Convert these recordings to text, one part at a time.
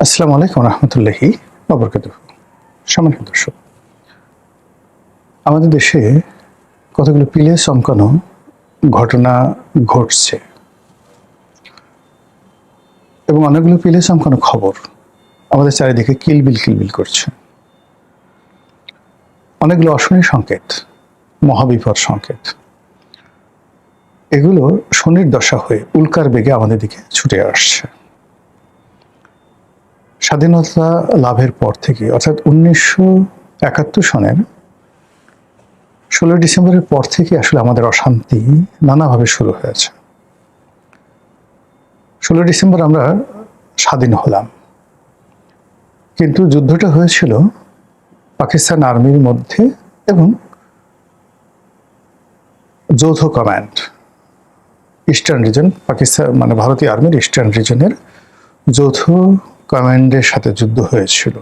আসসালামু আলাইকুম রহমতুল্লাহি ওয়া সম্মানিত দর্শক, আমাদের দেশে কতগুলো পিলে চমকানো ঘটনা ঘটছে এবং অনেকগুলো পিলে চমকানো খবর আমাদের চারিদিকে কিলবিল করছে। অনেকগুলো অশনির সংকেত, মহাবিপদ সংকেত, এগুলো শনির দশা হয়ে উল্কার বেগে আমাদের দিকে ছুটে আসছে। স্বাধীনতা লাভের পর থেকে অর্থাৎ 1971 সনের 16 ডিসেম্বরের পর থেকে আসলে আমাদের অশান্তি নানাভাবে শুরু হয়েছে। 16 ডিসেম্বর আমরা স্বাধীন হলাম, কিন্তু যুদ্ধটা হয়েছিল পাকিস্তান আর্মির মধ্যে এবং যৌথ কমান্ড ইস্টার্ন রিজন, পাকিস্তান মানে ভারতীয় আর্মির ইস্টার্ন রিজনের যৌথ কমান্ডের সাথে যুদ্ধ হয়েছিল।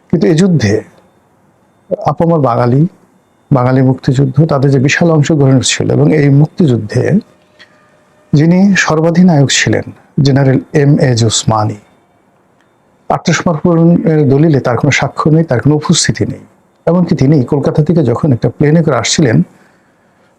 কিন্তু এই যুদ্ধে আপামর বাঙালি মুক্তিযুদ্ধ তাদের যে বিশাল অংশগ্রহণ ছিল, এবং এই মুক্তিযুদ্ধে যিনি সর্বাধিনায়ক ছিলেন জেনারেল M.A. ওসমানী, আত্মসমর্পণের দলিলে তার কোনো সাক্ষ্য নেই, তার কোনো উপস্থিতি নেই। এমনকি তিনি কলকাতা থেকে যখন একটা প্লেনে করে আসছিলেন,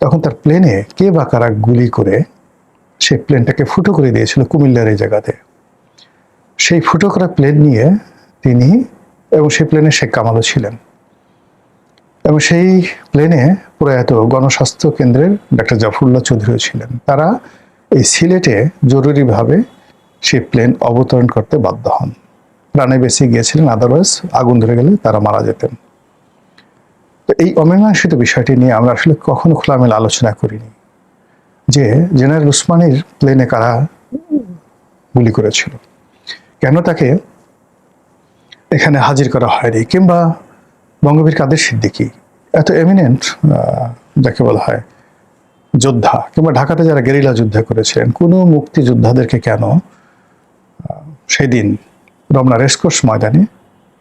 তখন তার প্লেনে কে বা কারা গুলি করে সেই প্লেনটাকে ফুটো করে দিয়েছিল কুমিল্লার এই জায়গাতে। সেই ফুটো করা প্লেন নিয়ে তিনি এবং সেই প্লেনে শেখ কামালও ছিলেন, এবং সেই প্লেনে প্রয়াত গণস্বাস্থ্য কেন্দ্রের ডাক্তার জাফরুল্লাহ চৌধুরীও ছিলেন। তারা এই সিলেটে জরুরিভাবে সেই প্লেন অবতরণ করতে বাধ্য হন, প্রাণে বেঁচে গিয়েছিলেন, আদারওয়াইজ আগুন ধরে গেলে তারা মারা যেতেন। তো এই অমীমাংসিত বিষয়টি নিয়ে আমরা আসলে কখনো খোলামেলা আলোচনা করিনি যে জেনারেল ওসমানীর প্লেনে কারা গুলি করেছিল, কেন তাকে এখানে হাজির করা হয়নি, কিংবা বঙ্গবীর কাদের সিদ্দিকী এত এমিনেন্ট যাকে বলা হয় যোদ্ধা, কিংবা ঢাকাতে যারা গেরিলা যুদ্ধ করেছিলেন, কোনো মুক্তিযোদ্ধাদেরকে কেন সেই দিন রমনা রেসকোর্স ময়দানে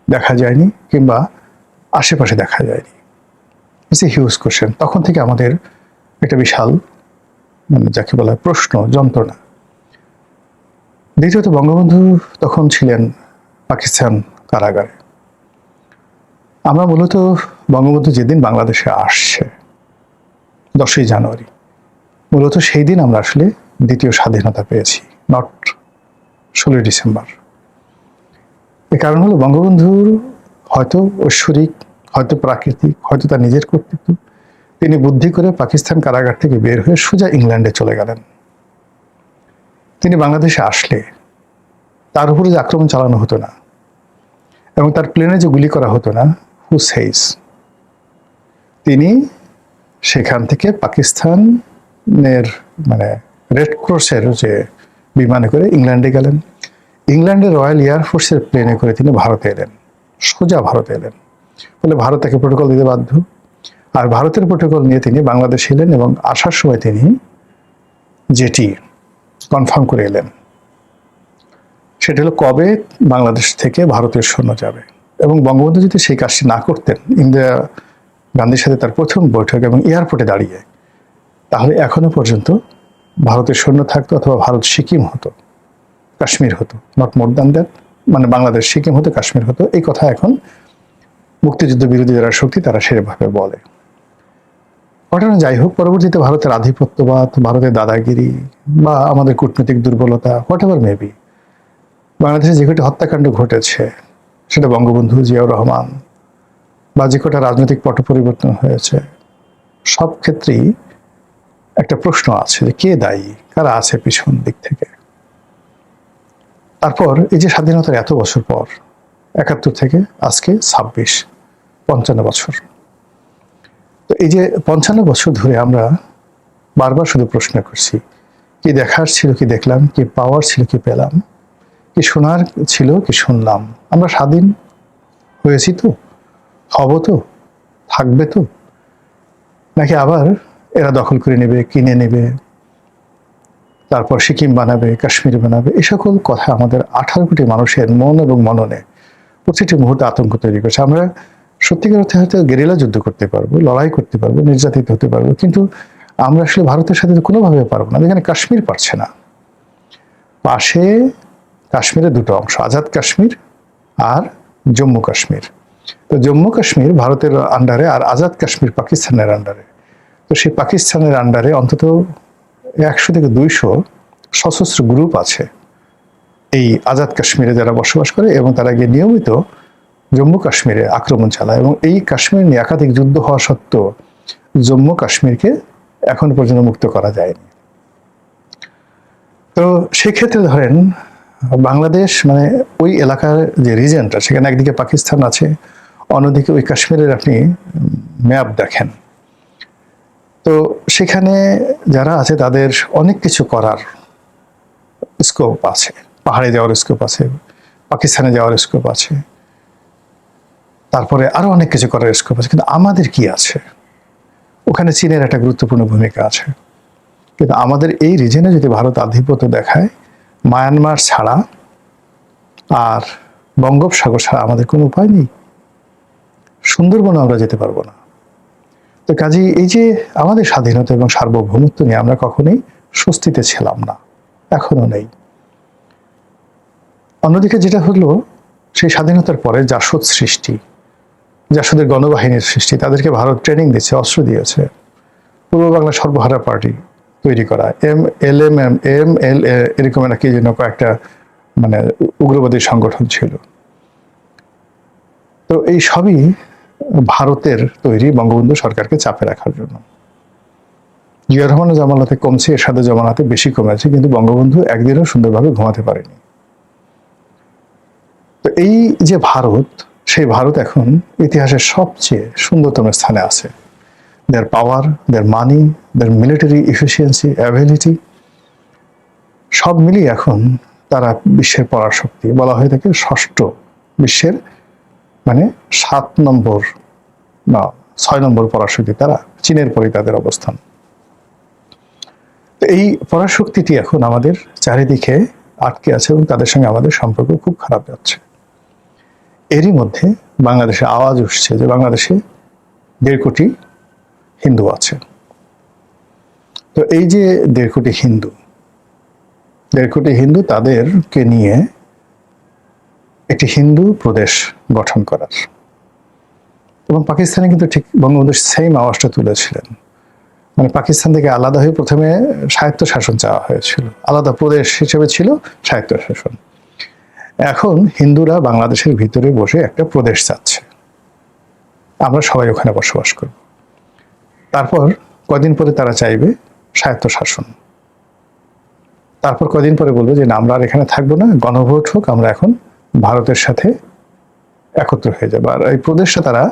দেখা যায়নি কিংবা আশেপাশে দেখা যায়নি। It's a huge question. তখন থেকে আমাদের একটা বিশাল যাকে বলা হয় প্রশ্ন, যন্ত্রণা। দ্বিতীয়ত, বঙ্গবন্ধু তখন ছিলেন পাকিস্তান কারাগারে। আমরা মূলত বঙ্গবন্ধু যেদিন বাংলাদেশে আসছে 10ই জানুয়ারি, মূলত সেই দিন আমরা আসলে দ্বিতীয় স্বাধীনতা পেয়েছি, নট 16 ডিসেম্বর। এর কারণ হলো বঙ্গবন্ধুর হয়তো ঐশ্বরিক, হয়তো প্রাকৃতিক, হয়তো তার নিজের কর্তৃত্ব, তিনি বুদ্ধি করে পাকিস্তান কারাগার থেকে বের হয়ে সোজা ইংল্যান্ডে চলে গেলেন। তিনি বাংলাদেশে আসলে তার উপরে যে আক্রমণ চালানো হতো না এবং তার প্লেনে যে গুলি করা হতো না, হু সেইস, তিনি সেখান থেকে পাকিস্তানের রেড ক্রসের যে বিমানে করে ইংল্যান্ডে গেলেন। ইংল্যান্ডের রয়্যাল এয়ারফোর্সের প্লেনে করে তিনি ভারতে এলেন, সোজা ভারতে এলেন। ফলে ভারত তাকে প্রোটোকল দিতে বাধ্য, আর ভারতের প্রোটোকল নিয়ে তিনি বাংলাদেশে এলেন এবং আসার সময় তিনি যেটি কনফার্ম করে এলেন সেটা হলো কবে বাংলাদেশ থেকে ভারতের সৈন্য যাবে। এবং বঙ্গবন্ধু যদি সেই কাজটি না করতেন, ইন্দিরা গান্ধীর সাথে তার প্রথম বৈঠক এবং এয়ারপোর্টে দাঁড়িয়ে, তাহলে এখনো পর্যন্ত ভারতের সৈন্য থাকতো, অথবা ভারত সিকিম হতো, কাশ্মীর হতো, not more than that, Bangladesh Sikkim হতো, কাশ্মীর হতো। এই কথা এখন মুক্তিযুদ্ধ বিরোধী যারা শক্তি তারা সেভাবে বলে। ঘটনা যাই হোক, পরবর্তীতে ভারতের আধিপত্যবাদ, ভারতের দাদাগিরি বা আমাদের কূটনৈতিক দুর্বলতা, হোয়াট এভার মেবি, বাংলাদেশে যে কটি হত্যাকাণ্ড ঘটেছে, সেটা বঙ্গবন্ধু, জিয়াউর রহমান বা যে কটা রাজনৈতিক পট পরিবর্তন হয়েছে, সব ক্ষেত্রেই একটা প্রশ্ন আছে যে কে দায়ী, কারা আছে পিছন দিক থেকে। তারপর এই যে স্বাধীনতার এত বছর পর, 71 থেকে আজকে 55 বছর, তো এই যে 55 বছর ধরে আমরা বারবার শুধু প্রশ্ন করছি, কি দেখার ছিল কি দেখলাম, কি পাওয়ার ছিল কি পেলাম, কি শোনার ছিল কি শুনলাম। আমরা স্বাধীন হয়েছি তো, হব তো, থাকবে তো, নাকি আবার এরা দখল করে নেবে, কিনে নেবে, তারপর সিকিম বানাবে, কাশ্মীর বানাবে। এই সকল কথা আমাদের 18 কোটি মানুষের মন এবং মননে প্রতিটি মুহূর্তে আতঙ্ক তৈরি করছে। আমরা সত্যিকার অর্থে হয়তো গেরিলা যুদ্ধ করতে পারবো, লড়াই করতে পারবো, নির্যাতিত হতে পারবো, কিন্তু আমরা আসলে ভারতের সাথে কোনোভাবে পারবো না। যেখানে কাশ্মীর পারছে না, পাশে কাশ্মীরের দুটো অংশ, আজাদ কাশ্মীর আর জম্মু কাশ্মীর। তো জম্মু কাশ্মীর ভারতের আন্ডারে আর আজাদ কাশ্মীর পাকিস্তানের আন্ডারে। তো সেই পাকিস্তানের আন্ডারে অন্তত 100 থেকে 200 সশস্ত্র গ্রুপ আছে এই আজাদ কাশ্মীরে যারা বসবাস করে, এবং তারা গিয়ে নিয়মিত জম্মু কাশ্মীরে আক্রমণ চালায়। এবং এই কাশ্মীর নিয়ে একাধিক যুদ্ধ হওয়া সত্ত্বেও জম্মু কাশ্মীরকে এখন পর্যন্ত মুক্ত করা যায়নি। তো সেক্ষেত্রে ধরেন বাংলাদেশ মানে ওই এলাকার যে রিজনটা, সেখানে একদিকে পাকিস্তান আছে, অন্যদিকে ওই কাশ্মীরের আপনি ম্যাপ দেখেন, তো সেখানে যারা আছে তাদের অনেক কিছু করার স্কোপ আছে। পাহাড়ে যাওয়ার স্কোপ আছে, পাকিস্তানে যাওয়ার স্কোপ আছে, তারপরে আরো অনেক কিছু করার স্কোপ আছে। কিন্তু আমাদের কি আছে? ওখানে চীনের একটা গুরুত্বপূর্ণ ভূমিকা আছে। কিন্তু আমাদের এই রিজনে যদি ভারত আধিপত্য দেখায়, মায়ানমার ছাড়া আর বঙ্গোপসাগর ছাড়া আমাদের কোনো উপায় নেই। সুন্দরবনে আমরা যেতে পারবো না। তো কাজেই এই যে আমাদের স্বাধীনতা এবং সার্বভৌমত্ব নিয়ে আমরা কখনোই স্বস্তিতে ছিলাম না, এখনো নেই। অন্যদিকে যেটা হলো, সেই স্বাধীনতার পরে জাসদ সৃষ্টি, জাসদের গণবাহিনীর সৃষ্টি, তাদেরকে ভারত ট্রেনিং দিচ্ছে, অস্ত্র দিয়েছে। পূর্ব বাংলা সর্বহারা পার্টি তৈরি করা, MLM এরকম নাকি যেন কয়েকটা মানে উগ্রবাদী সংগঠন ছিল। তো এই সবই ভারতের তৈরি বঙ্গবন্ধু সরকারকে চাপে রাখার জন্য। জিয়া রহমানের জামানাতে কমছে, এরশাদের জামানাতে বেশি কমেছে, কিন্তু বঙ্গবন্ধু একদিনও সুন্দরভাবে ঘুমাতে পারেনি। তো এই যে ভারত, সেই ভারত এখন ইতিহাসের সবচেয়ে সুন্দরতম স্থানে আছে। their power, their money, their military efficiency, ability, সব মিলিয়ে এখন তারা বিশ্বের পরাশক্তি। বলা হয়ে থাকে ষষ্ঠ বিশ্বের মানে 7 নম্বর না 6 নম্বর পরাশক্তি তারা, চীনের পরেই তাদের অবস্থান। তো এই পরাশক্তিটি এখন আমাদের চারিদিকে আটকে আছে এবং তাদের সঙ্গে আমাদের সম্পর্ক খুব খারাপ যাচ্ছে। এরই মধ্যে বাংলাদেশে আওয়াজ উঠছে যে বাংলাদেশে 1.5 কোটি হিন্দু আছে। তো এই যে 1.5 কোটি হিন্দু, 1.5 কোটি হিন্দু, তাদেরকে নিয়ে একটি হিন্দু প্রদেশ গঠন করার, এবং পাকিস্তানে কিন্তু ঠিক বঙ্গবন্ধু সেম আওয়াজটা তুলেছিলেন। মানে পাকিস্তান থেকে আলাদা হয়ে প্রথমে স্বায়ত্ত শাসন চাওয়া হয়েছিল, আলাদা প্রদেশ হিসেবে ছিল স্বায়ত্ত শাসন। এখন হিন্দুরা বাংলাদেশের ভিতরে বসে একটা প্রদেশ চাচ্ছে, আমরা সবাই ওখানে বসবাস করব। তারপর কদিন পরে তারা চাইবে স্বায়ত্ত শাসন। তারপর কদিন পরে বলবে যে না, আমরা আর এখানে থাকবো না, গণভোট হোক, আমরা এখন ভারতের সাথে একত্র হয়ে যাবে। আর এই প্রদেশটা তারা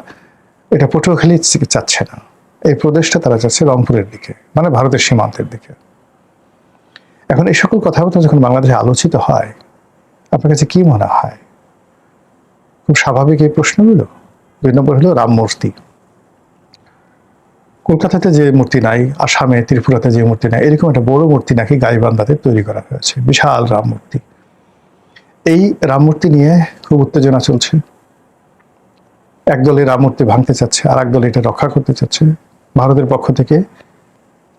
এটা পটুয়াখালী চাচ্ছে না, এই প্রদেশটা তারা চাচ্ছে রংপুরের দিকে, মানে ভারতের সীমান্তের দিকে। এখন এই সকল কথাবার্তা যখন বাংলাদেশে আলোচিত হয়, আপনার কাছে কি মনে হয়? খুব স্বাভাবিক এই প্রশ্নগুলো। 2 নম্বর হলো রাম মূর্তি। কলকাতাতে যে মূর্তি নাই, আসামে ত্রিপুরাতে যে মূর্তি নাই, এরকম একটা বড় মূর্তি নাকি গাইবান্ধাতে তৈরি করা হয়েছে, বিশাল রাম মূর্তি। এই রাম মূর্তি নিয়ে খুব উত্তেজনা চলছে। একদল এই রাম মূর্তি ভাঙতে চাচ্ছে, আর একদল এটা রক্ষা করতে চাচ্ছে। ভারতের পক্ষ থেকে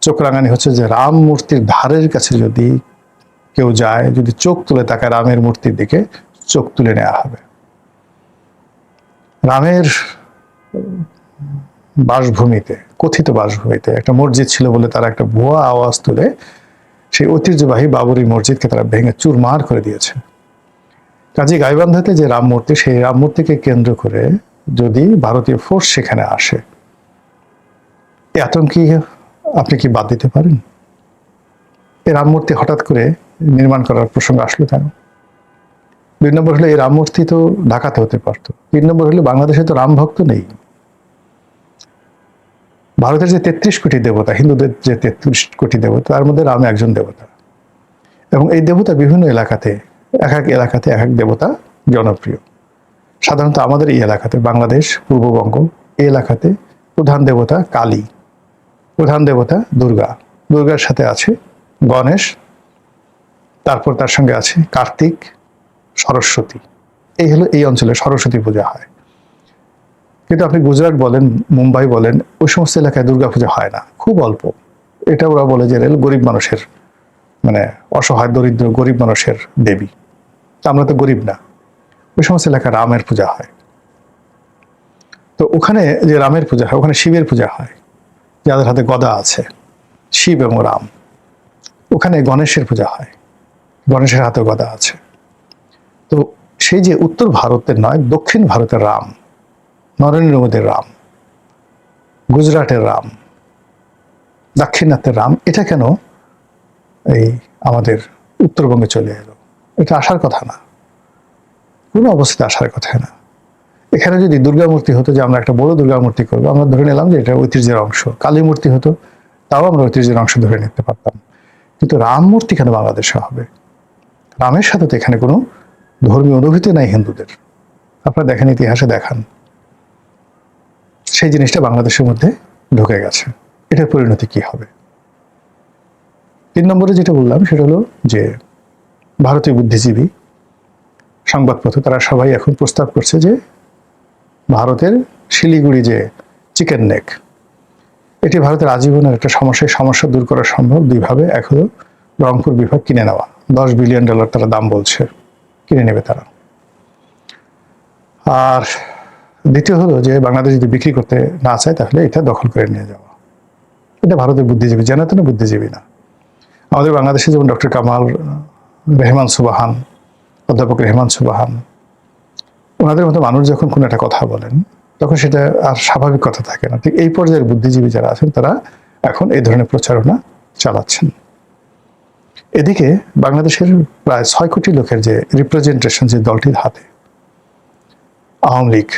চোখ রাঙানি হচ্ছে যে রাম মূর্তির ধারের কাছে যদি কেউ যায়, যদি চোখ তুলে তাকায় রামের মূর্তির দিকে, চোখ তুলে নেওয়া হবে। রামের বাসভূমিতে, কথিত বাসভূমিতে একটা মসজিদ ছিল বলে তারা একটা ভুয়া আওয়াজ তুলে সেই ঐতিহ্যবাহী বাবরি মসজিদকে তারা ভেঙে চুরমার করে দিয়েছে। কাজী গাইবান্ধাতে যে রাম মূর্তি, সেই রাম মূর্তিকে কেন্দ্র করে যদি ভারতীয় ফোর্স সেখানে আসে, এই আতঙ্কি আপনি কি বাদ দিতে পারেন? এই রাম মূর্তি হঠাৎ করে নির্মাণ করার প্রসঙ্গ আসলো কেন? 2 নম্বর হলো এই রাম মূর্তি তো ঢাকাতে হতে পারতো। 3 নম্বর হলো বাংলাদেশে তো রাম ভক্ত নেই। ভারতের যে 33 কোটি দেবতা, হিন্দুদের যে 33 কোটি দেবতা, তার মধ্যে রাম একজন দেবতা। এবং এই দেবতা বিভিন্ন এলাকাতে, এক এক এলাকাতে এক এক দেবতা জনপ্রিয়। সাধারণত আমাদের এই এলাকাতে, বাংলাদেশ পূর্ববঙ্গ, এই এলাকাতে প্রধান দেবতা কালী, প্রধান দেবতা দুর্গা, দুর্গার সাথে আছে গণেশ, তারপর তার সঙ্গে আছে কার্তিক, সরস্বতী। এই হলো এই অঞ্চলে সরস্বতী পূজা হয়। কিন্তু আপনি গুজরাট বলেন, মুম্বাই বলেন, ওই সমস্ত এলাকায় দুর্গাপূজা হয় না, খুব অল্প। এটা ওরা বলে যে গরিব মানুষের, মানে অসহায় দরিদ্র গরিব মানুষের দেবী। তা আমরা তো গরিব না। ওই সমস্ত এলাকায় রামের পূজা হয়। তো ওখানে যে রামের পূজা হয়, ওখানে শিবের পূজা হয়, যাদের হাতে গদা আছে, শিব এবং রাম। ওখানে গণেশের পূজা হয়, গণেশের হাতে গদা আছে। তো সেই যে উত্তর ভারতের নয়, দক্ষিণ ভারতের রাম, নরেন্দ্র মোদীর রাম, গুজরাটের রাম, দাক্ষিণাত্যের রাম, এটা কেন এই আমাদের উত্তরবঙ্গে চলে এলো? এটা আসার কথা না, কোনো অবস্থাতে আসার কথা না। এখানে যদি দুর্গা মূর্তি হতো, যে আমরা একটা বড় দুর্গা মূর্তি করবো, আমরা ধরে নিলাম যে এটা ঐতিহ্যের অংশ। কালী মূর্তি হতো, তাও আমরা ঐতিহ্যের অংশ ধরে নিতে পারতাম। কিন্তু রাম মূর্তি কেন বাংলাদেশে হবে? রামের সাথে তো এখানে কোনো ধর্মীয় অনুভূতি নাই হিন্দুদের। আপনারা দেখেন, ইতিহাসে দেখান, সেই জিনিসটা বাংলাদেশের মধ্যে ঢুকে গেছে। এটার পরিণতি কি হবে? 3 নম্বরে যেটা বললাম সেটা হলো যে ভারতীয় বুদ্ধিজীবী, সংবাদপত্র, তারা সবাই এখন প্রস্তাব করছে যে ভারতের শিলিগুড়ি যে চিকেন নেক, এটি ভারতের আজীবনের একটা সমস্যা দূর করা সম্ভব দুইভাবে। এক হলো রংপুর বিভাগ কিনে নেওয়া, $10 বিলিয়ন তারা দাম বলছে, কিনে নেবে তারা। আর দ্বিতীয় হলো যে বাংলাদেশ যদি বিক্রি করতে না চায়, তাহলে এটা দখল করে নিয়ে যাওয়া। এটা ভারতের বুদ্ধিজীবী, জানাতেন বুদ্ধিজীবী না। আমাদের বাংলাদেশে যেমন ডক্টর কামাল, রেহমান সুবাহান, অধ্যাপক রেহমান সুবাহান, ওনাদের মতো মানুষ যখন কোনো একটা কথা বলেন, তখন সেটা আর স্বাভাবিক কথা থাকে না। ঠিক এই পর্যায়ের বুদ্ধিজীবী যারা আছেন, তারা এখন এই ধরনের প্রচারণা চালাচ্ছেন। এদিকে বাংলাদেশের প্রায় 6 কোটি লোকের যে রিপ্রেজেন্টেশন যে দলটির হাতে, আওয়ামী লীগ,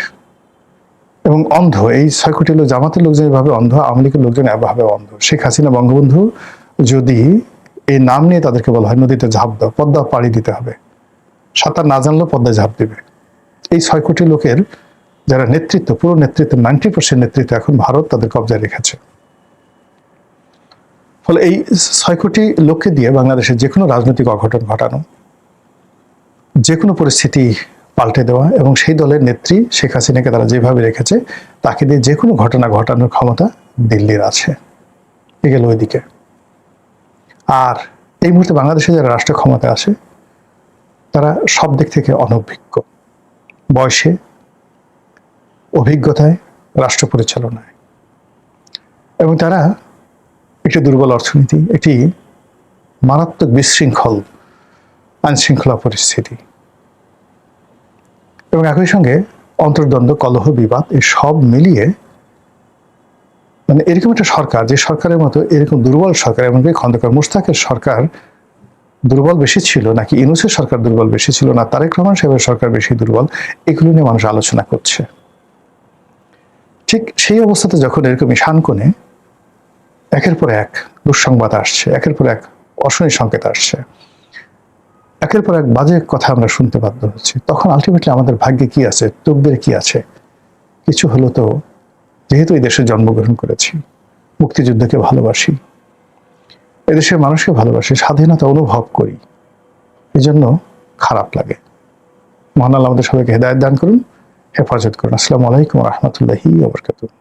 এবং অন্ধ, এই 6 কোটি লোক, জামাতের লোকজন এভাবে অন্ধ, আওয়ামী লীগের লোকজন এভাবে অন্ধ। শেখ হাসিনা বঙ্গবন্ধু যদি এই নাম নিয়ে তাদেরকে বলা হয় নদীতে ঝাঁপ দাও, পদ্মা পাড়ি দিতে হবে, সাঁতার না জানলেও পদ্মায় ঝাঁপ দিবে। এই 6 কোটি লোকের যারা নেতৃত্ব, পুরো নেতৃত্ব, 90% নেতৃত্ব এখন ভারত তাদের কবজায় রেখেছে। ফলে এই 6 কোটি লোককে দিয়ে বাংলাদেশের যে কোনো রাজনৈতিক অঘটন ঘটানো, যে কোনো পরিস্থিতি পাল্টে দেওয়া, এবং সেই দলের নেত্রী শেখ হাসিনাকে তারা যেভাবে রেখেছে, তাকে দিয়ে যে কোনো ঘটনা ঘটানোর ক্ষমতা দিল্লির আছে। এ গেল ওইদিকে। আর এই মুহূর্তে বাংলাদেশে যারা রাষ্ট্র ক্ষমতা আসে, তারা সব দিক থেকে অনভিজ্ঞ, বয়সে, অভিজ্ঞতায়, রাষ্ট্র পরিচালনায়, এবং তারা একটি দুর্বল অর্থনীতি, একটি মারাত্মক বিশৃঙ্খল আইনশৃঙ্খলা পরিস্থিতি, এবং একই সঙ্গে অন্তর্দ্বন্দ্ব, কলহ, বিবাদ, এই সব মিলিয়ে মানে এরকম একটা সরকার, যে সরকারের মতো এরকম দুর্বল সরকার, এমনকি খন্দকার মোশতাকের সরকার দুর্বল বেশি ছিল নাকি ইউনূসের সরকার দুর্বল বেশি ছিল, না তারেক রহমান সাহেবের সরকার বেশি দুর্বল, এগুলো নিয়ে মানুষ আলোচনা করছে। ঠিক সেই অবস্থাতে যখন এরকম ঈশান কোণে একের পর এক দুঃসংবাদ আসছে, একের পর এক অশনি সংকেত আসছে, একের পর এক বাজে কথা আমরা শুনতে বাধ্য হচ্ছি, তখন আলটিমেটলি আমাদের ভাগ্যে কি আছে, তকদিরে কি আছে? কিছু হলো তো, যেহেতু এই দেশে জন্মগ্রহণ করেছি, মুক্তিযুদ্ধকে ভালোবাসি, এদেশের মানুষকে ভালোবাসি, স্বাধীনতা অনুভব করি, এই জন্য খারাপ লাগে। মহান আল্লাহ আমাদের সবাইকে হেদায়েত দান করুন, হেফাজত করুন। আসসালামু আলাইকুম ওয়া রাহমাতুল্লাহি ওয়া বারাকাতুহু।